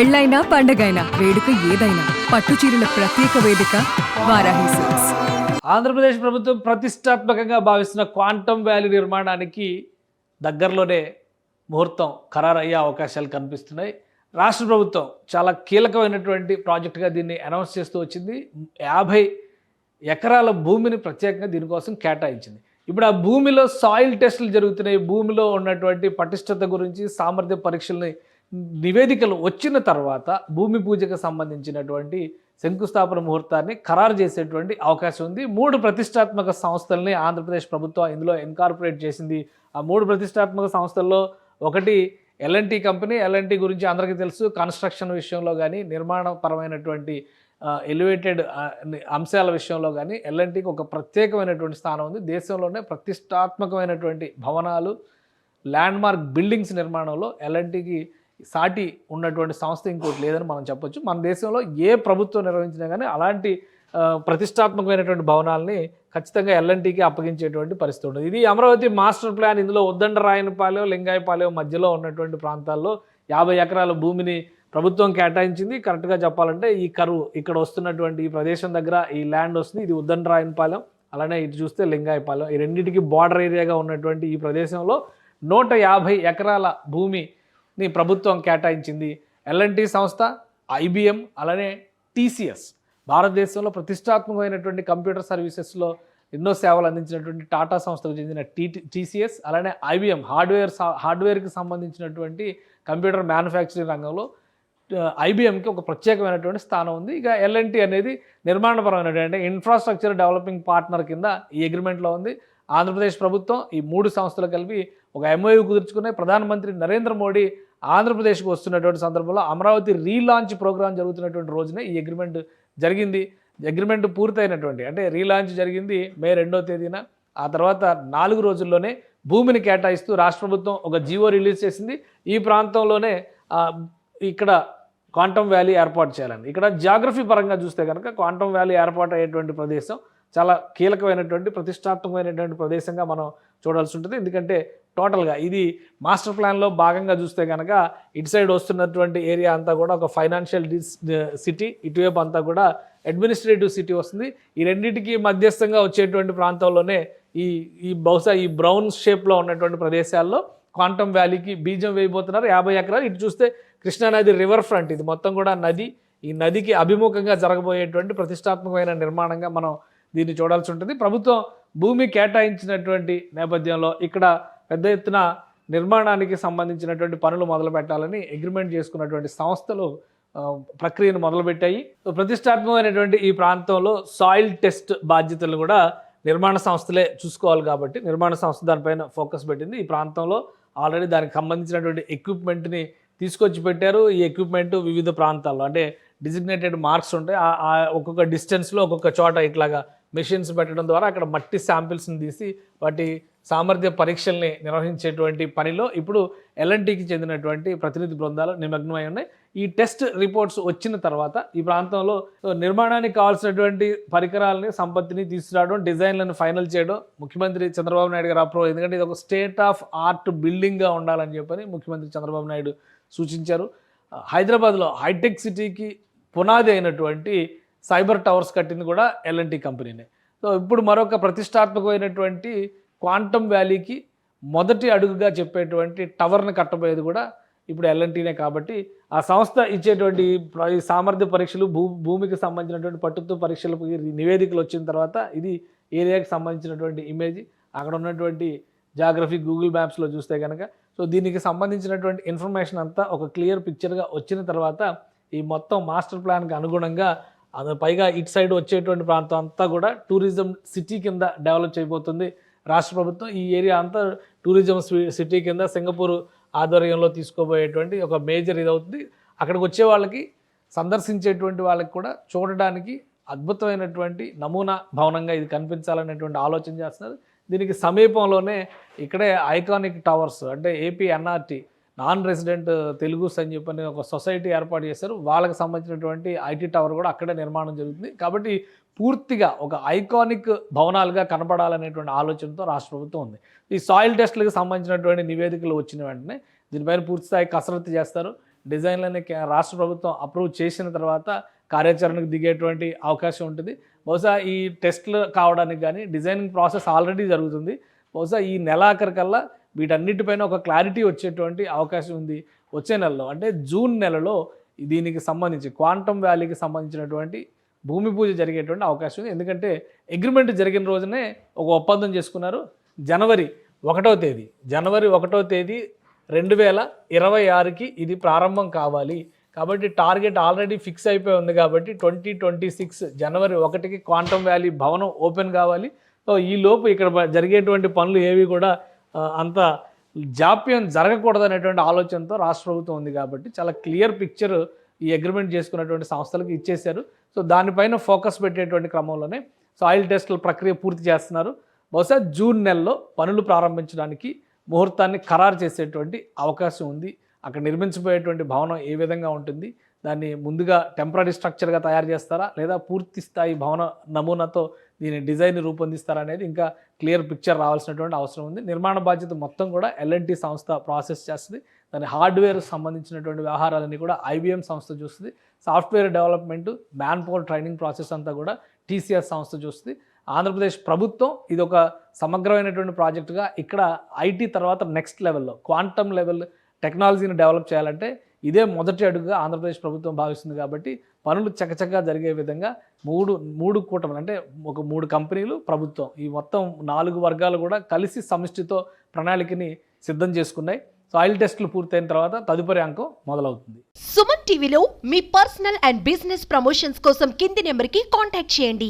పెళ్ళైనా పండగైనా వేడుక ఏదైనా పట్టు చీరల ప్రత్యేక వేదిక వారాహి సిల్క్స్. ఆంధ్రప్రదేశ్ ప్రభుత్వం ప్రతిష్టాత్మకంగా భావిస్తున్న క్వాంటమ్ వ్యాలీ నిర్మాణానికి దగ్గరలోనే ముహూర్తం ఖరారయ్యే అవకాశాలు కనిపిస్తున్నాయి. రాష్ట్ర ప్రభుత్వం చాలా కీలకమైనటువంటి ప్రాజెక్టుగా దీన్ని అనౌన్స్ చేస్తూ వచ్చింది. 50 ఎకరాల భూమిని ప్రత్యేకంగా దీనికోసం కేటాయించింది. ఇప్పుడు ఆ భూమిలో సాయిల్ టెస్టులు జరుగుతున్నాయి. భూమిలో ఉన్నటువంటి పటిష్టత గురించి సామర్థ్య పరీక్షల్ని నివేదికలు వచ్చిన తర్వాత భూమి పూజకు సంబంధించినటువంటి శంకుస్థాపన ముహూర్తాన్ని ఖరారు చేసేటువంటి అవకాశం ఉంది. 3 ప్రతిష్టాత్మక సంస్థల్ని ఆంధ్రప్రదేశ్ ప్రభుత్వం ఇందులో ఇన్కార్పొరేట్ చేసింది. ఆ 3 ప్రతిష్టాత్మక సంస్థల్లో ఒకటి ఎల్ఎన్టీ కంపెనీ. ఎల్ఎన్టీ గురించి అందరికీ తెలుసు. కన్స్ట్రక్షన్ విషయంలో కానీ నిర్మాణపరమైనటువంటి ఎలివేటెడ్ అంశాల విషయంలో కానీ ఎల్ఎన్టీకి ఒక ప్రత్యేకమైనటువంటి స్థానం ఉంది. దేశంలోనే ప్రతిష్టాత్మకమైనటువంటి భవనాలు, ల్యాండ్మార్క్ బిల్డింగ్స్ నిర్మాణంలో ఎల్ఎన్టీకి సాటి ఉన్నటువంటి సంస్థ ఇంకోటి లేదని మనం చెప్పొచ్చు. మన దేశంలో ఏ ప్రభుత్వం నిర్వహించినా కానీ అలాంటి ప్రతిష్టాత్మకమైనటువంటి భవనాలని ఖచ్చితంగా ఎల్ఎన్టీకి అప్పగించేటువంటి పరిస్థితి ఉండదు. ఇది అమరావతి మాస్టర్ ప్లాన్. ఇందులో ఉద్దండరాయనపాలెం, లింగాయపాలెం మధ్యలో ఉన్నటువంటి ప్రాంతాల్లో 50 ఎకరాల భూమిని ప్రభుత్వం కేటాయించింది. కరెక్ట్గా చెప్పాలంటే ఈ కరువు ఇక్కడ వస్తున్నటువంటి ఈ ప్రదేశం దగ్గర ఈ ల్యాండ్ వస్తుంది. ఇది ఉద్దండరాయనపాలెం, అలానే ఇటు చూస్తే లింగాయపాలెం. ఈ రెండింటికి బార్డర్ ఏరియాగా ఉన్నటువంటి ఈ ప్రదేశంలో 150 ఎకరాల భూమిని ప్రభుత్వం కేటాయించింది. ఎల్ఎన్టీ సంస్థ, ఐబిఎం, అలానే టీసీఎస్, భారతదేశంలో ప్రతిష్టాత్మకమైనటువంటి కంప్యూటర్ సర్వీసెస్లో ఎన్నో సేవలు అందించినటువంటి టాటా సంస్థకు చెందిన టీసీఎస్, అలానే ఐబిఎం హార్డ్వేర్కి సంబంధించినటువంటి కంప్యూటర్ మ్యానుఫ్యాక్చరింగ్ రంగంలో ఐబిఎంకి ఒక ప్రత్యేకమైనటువంటి స్థానం ఉంది. ఇక ఎల్ఎన్టీ అనేది నిర్మాణపరమైనటువంటి ఇన్ఫ్రాస్ట్రక్చర్ డెవలపింగ్ పార్ట్నర్ కింద ఈ అగ్రిమెంట్లో ఉంది. ఆంధ్రప్రదేశ్ ప్రభుత్వం ఈ 3 సంస్థలు కలిపి ఒక ఎంఓయూ కుదుర్చుకున్నాయి. ప్రధానమంత్రి నరేంద్ర మోడీ ఆంధ్రప్రదేశ్కి వస్తున్నటువంటి సందర్భంలో అమరావతి రీలాంచ్ ప్రోగ్రాం జరుగుతున్నటువంటి రోజునే ఈ అగ్రిమెంట్ జరిగింది. అగ్రిమెంట్ పూర్తయినటువంటి అంటే రీలాంచ్ జరిగింది మే 2వ తేదీన. ఆ తర్వాత 4 రోజుల్లోనే భూమిని కేటాయిస్తూ రాష్ట్ర ప్రభుత్వం ఒక జీవో రిలీజ్ చేసింది. ఈ ప్రాంతంలోనే ఇక్కడ క్వాంటమ్ వ్యాలీ ఏర్పాటు చేయాలని. ఇక్కడ జాగ్రఫీ పరంగా చూస్తే కనుక క్వాంటమ్ వ్యాలీ ఏర్పాటు అయ్యేటువంటి ప్రదేశం చాలా కీలకమైనటువంటి ప్రతిష్టాత్మకమైనటువంటి ప్రదేశంగా మనం చూడాల్సి ఉంటుంది. ఎందుకంటే టోటల్గా ఇది మాస్టర్ ప్లాన్లో భాగంగా చూస్తే కనుక ఇటు సైడ్ వస్తున్నటువంటి ఏరియా అంతా కూడా ఒక ఫైనాన్షియల్ సిటీ, ఇటువైపు అంతా కూడా అడ్మినిస్ట్రేటివ్ సిటీ వస్తుంది. ఈ రెండింటికి మధ్యస్థంగా వచ్చేటువంటి ప్రాంతంలోనే ఈ బహుశా ఈ బ్రౌన్ షేప్లో ఉన్నటువంటి ప్రదేశాల్లో క్వాంటమ్ వ్యాలీకి బీజం వేయబోతున్నారు. 50 ఎకరాలు. ఇటు చూస్తే కృష్ణానది రివర్ ఫ్రంట్, ఇది మొత్తం కూడా నది. ఈ నదికి అభిముఖంగా జరగబోయేటువంటి ప్రతిష్టాత్మకమైన నిర్మాణంగా మనం దీన్ని చూడాల్సి ఉంటుంది. ప్రభుత్వం భూమి కేటాయించినటువంటి నేపథ్యంలో ఇక్కడ పెద్ద ఎత్తున నిర్మాణానికి సంబంధించినటువంటి పనులు మొదలు పెట్టాలని అగ్రిమెంట్ చేసుకున్నటువంటి సంస్థలు ప్రక్రియను మొదలుపెట్టాయి. ప్రతిష్టాత్మకమైనటువంటి ఈ ప్రాంతంలో సాయిల్ టెస్ట్ బాధ్యతలు కూడా నిర్మాణ సంస్థలే చూసుకోవాలి కాబట్టి నిర్మాణ సంస్థ దానిపైన ఫోకస్ పెట్టింది. ఈ ప్రాంతంలో ఆల్రెడీ దానికి సంబంధించినటువంటి ఎక్విప్మెంట్ని తీసుకొచ్చి పెట్టారు. ఈ ఎక్విప్మెంట్ వివిధ ప్రాంతాల్లో అంటే డిజిగ్నేటెడ్ మార్క్స్ ఉంటాయి. ఒక్కొక్క డిస్టెన్స్లో ఒక్కొక్క చోట ఇట్లాగా మెషిన్స్ పెట్టడం ద్వారా అక్కడ మట్టి శాంపిల్స్ని తీసి వాటి సామర్థ్య పరీక్షల్ని నిర్వహించేటువంటి పనిలో ఇప్పుడు ఎల్ఎన్టీకి చెందినటువంటి ప్రతినిధి బృందాలు నిమగ్నమై ఉన్నాయి. ఈ టెస్ట్ రిపోర్ట్స్ వచ్చిన తర్వాత ఈ ప్రాంతంలో నిర్మాణానికి కావాల్సినటువంటి పరికరాలని, సంపత్తిని తీసుకురావడం, డిజైన్లను ఫైనల్ చేయడం ముఖ్యమంత్రి చంద్రబాబు నాయుడు గారు అప్రూవ్. ఎందుకంటే ఇది ఒక స్టేట్ ఆఫ్ ఆర్ట్ బిల్డింగ్గా ఉండాలని చెప్పని ముఖ్యమంత్రి చంద్రబాబు నాయుడు సూచించారు. హైదరాబాద్లో హైటెక్ సిటీకి పునాది అయినటువంటి సైబర్ టవర్స్ కట్టింది కూడా ఎల్ఎన్టీ కంపెనీనే. సో ఇప్పుడు మరొక ప్రతిష్టాత్మకమైనటువంటి క్వాంటమ్ వ్యాలీకి మొదటి అడుగుగా చెప్పేటువంటి టవర్ని కట్టబోయేది కూడా ఇప్పుడు ఎల్ఎన్టీనే. కాబట్టి ఆ సంస్థ ఇచ్చేటువంటి సామర్థ్య పరీక్షలు, భూమికి సంబంధించినటువంటి పట్టుతో పరీక్షలకు నివేదికలు వచ్చిన తర్వాత ఇది ఏరియాకి సంబంధించినటువంటి ఇమేజ్, అక్కడ ఉన్నటువంటి జాగ్రఫీ గూగుల్ మ్యాప్స్లో చూస్తే కనుక సో దీనికి సంబంధించినటువంటి ఇన్ఫర్మేషన్ అంతా ఒక క్లియర్ పిక్చర్గా వచ్చిన తర్వాత ఈ మొత్తం మాస్టర్ ప్లాన్కి అనుగుణంగా పైగా ఇటు సైడ్ వచ్చేటువంటి ప్రాంతం అంతా కూడా టూరిజం సిటీ కింద డెవలప్ చేయబోతుంది రాష్ట్ర ప్రభుత్వం. ఈ ఏరియా అంతా టూరిజం సిటీ కింద సింగపూర్ ఆధ్వర్యంలో తీసుకోబోయేటువంటి ఒక మేజర్ ఇది అవుతుంది. అక్కడికి వచ్చే వాళ్ళకి, సందర్శించేటువంటి వాళ్ళకి కూడా చూడడానికి అద్భుతమైనటువంటి నమూనా భవనంగా ఇది కనిపించాలనేటువంటి ఆలోచన చేస్తున్నారు. దీనికి సమీపంలోనే ఇక్కడే ఐకానిక్ టవర్స్ అంటే AP NRT non resident Telugus అని చెప్పని ఒక సొసైటీ ఏర్పాటు చేశారు. వాళ్ళకి సంబంధించినటువంటి ఐటీ టవర్ కూడా అక్కడే నిర్మాణం జరుగుతుంది. కాబట్టి పూర్తిగా ఒక ఐకానిక్ భవనాలుగా కనపడాలనేటువంటి ఆలోచనతో రాష్ట్ర ప్రభుత్వం ఉంది. ఈ సాయిల్ టెస్టులకు సంబంధించినటువంటి నివేదికలు వచ్చిన వెంటనే దీనిపైన పూర్తిస్థాయి కసరత్తు చేస్తారు. డిజైన్లని రాష్ట్ర ప్రభుత్వం అప్రూవ్ చేసిన తర్వాత కార్యాచరణకు దిగేటువంటి అవకాశం ఉంటుంది. బహుశా ఈ టెస్ట్లు కావడానికి కానీ డిజైనింగ్ ప్రాసెస్ ఆల్రెడీ జరుగుతుంది. బహుశా ఈ నెలాఖరికల్లా వీటన్నిటిపైన ఒక క్లారిటీ వచ్చేటువంటి అవకాశం ఉంది. వచ్చే నెలలో అంటే జూన్ నెలలో దీనికి సంబంధించి క్వాంటమ్ వ్యాలీకి సంబంధించినటువంటి భూమి పూజ జరిగేటువంటి అవకాశం ఉంది. ఎందుకంటే అగ్రిమెంట్ జరిగిన రోజునే ఒక ఒప్పందం చేసుకున్నారు. జనవరి 1వ తేదీ 2026కి ఇది ప్రారంభం కావాలి. కాబట్టి టార్గెట్ ఆల్రెడీ ఫిక్స్ అయిపోయి ఉంది. కాబట్టి 2026 జనవరి 1కి క్వాంటమ్ వ్యాలీ భవనం ఓపెన్ కావాలి. సో ఈ లోపు ఇక్కడ జరిగేటువంటి పనులు ఏవి కూడా అంత జాప్యం జరగకూడదు అనేటువంటి ఆలోచనతో రాష్ట్ర ప్రభుత్వం ఉంది. కాబట్టి చాలా క్లియర్ పిక్చర్ ఈ అగ్రిమెంట్ చేసుకున్నటువంటి సంస్థలకు ఇచ్చేశారు. సో దానిపైన ఫోకస్ పెట్టేటువంటి క్రమంలోనే సాయిల్ టెస్టుల ప్రక్రియ పూర్తి చేస్తున్నారు. బహుశా జూన్ నెలలో పనులు ప్రారంభించడానికి ముహూర్తాన్ని ఖరారు చేసేటువంటి అవకాశం ఉంది. అక్కడ నిర్మించబోయేటువంటి భవనం ఏ విధంగా ఉంటుంది, దాన్ని ముందుగా టెంపరీ స్ట్రక్చర్గా తయారు చేస్తారా లేదా పూర్తి స్థాయి భవన నమూనాతో దీని డిజైన్ రూపొందిస్తారా అనేది ఇంకా క్లియర్ పిక్చర్ రావాల్సినటువంటి అవసరం ఉంది. నిర్మాణ బాధ్యత మొత్తం కూడా L&T సంస్థ ప్రాసెస్ చేస్తుంది. దాని హార్డ్వేర్ సంబంధించినటువంటి వ్యవహారాలన్నీ కూడా IBM సంస్థ చూస్తుంది. Software development, man power training process అంతా కూడా TCS సంస్థ చూస్తుంది. ఆంధ్రప్రదేశ్ ప్రభుత్వం ఇది ఒక సమగ్రమైనటువంటి ప్రాజెక్టుగా ఇక్కడ IT తర్వాత నెక్స్ట్ లెవెల్లో క్వాంటమ్ లెవెల్ టెక్నాలజీని డెవలప్ చేయాలంటే ఇదే మొదటి అడుగుగా ఆంధ్రప్రదేశ్ ప్రభుత్వం భావిస్తుంది. కాబట్టి పనులు చకచకా జరిగే విధంగా మూడు కూటములు అంటే ఒక 3 కంపెనీలు, ప్రభుత్వం, ఈ మొత్తం 4 వర్గాలు కూడా కలిసి సమిష్టితో ప్రణాళికని సిద్ధం చేసుకున్నాయి. సాయిల్ టెస్టులు పూర్తయిన తర్వాత తదుపరి అంకం మొదలవుతుంది. సుమన్ టీవీలో మీ పర్సనల్ అండ్ బిజినెస్ ప్రమోషన్స్ కోసం కింది నెంబర్కి కాంటాక్ట్ చేయండి.